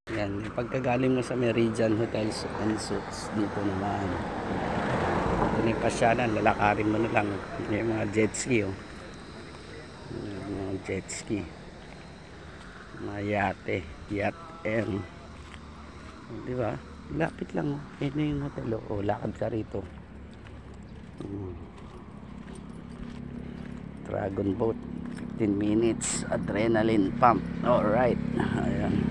Yan, pagkagaling mo sa Meridian Hotels and Suites, dito naman. Ito na yung pasyalan, lalakarin mo na lang. May mga jet ski, oh. Mga jet ski. Mga yate, yacht M. Di ba? Lapit lang, oh. Yan na yung hotel, oh. Lakad ka rito. Dragon boat, 15 minutes, adrenaline pump. Alright, ayan.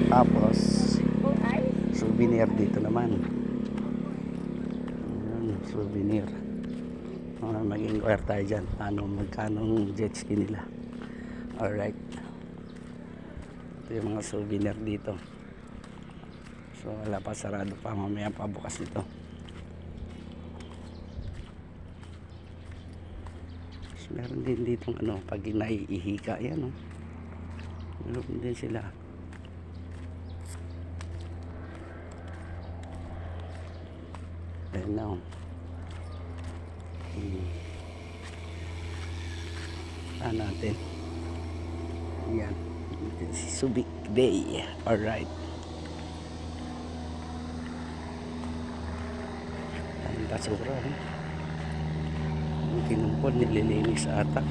Tapos souvenir dito naman. Ayan, souvenir. Mag-inquire tayo dyan magkano jet ski nila. Alright, ito yung mga souvenir dito. So wala pa, sarado pa, mamaya pa bukas nito. So, meron din dito pag naiihika yan, meron din sila. Ayan na, natin. Ayan, si Subic Bay. Alright, ang basura, ang kinumpon, nililinis ata.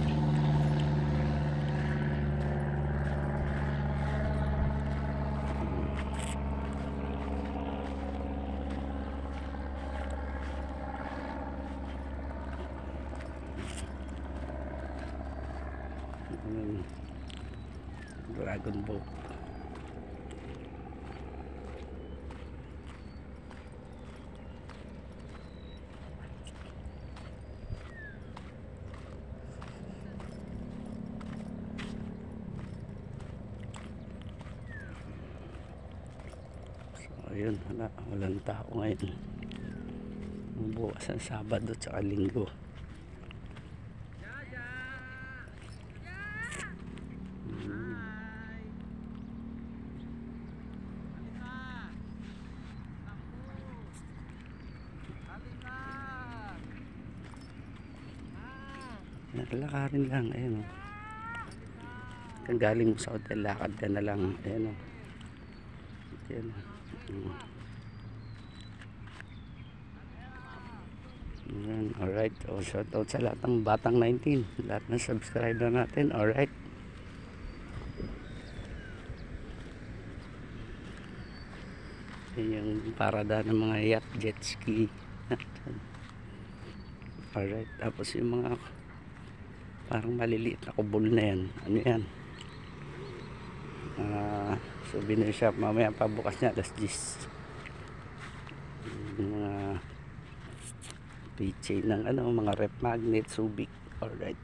Dragon boat. So ayun, walang tao ngayon. Bukas ang Sabado at Linggo. Nakalakarin lang, ayun, kung galing mo sa hotel, lakad ka na lang, ayun, ayun, ayun. Alright, shout out sa lahat ng Batang 19, lahat ng subscriber natin. Alright, yun yung parada ng mga yacht, jet ski. Alright, tapos yung mga parang maliliit na kubol na yan, ano yan, souvenir shop. Mamaya pa bukas niya, alas 10. Mga keychain ng mga rep magnet, Subic. Alright.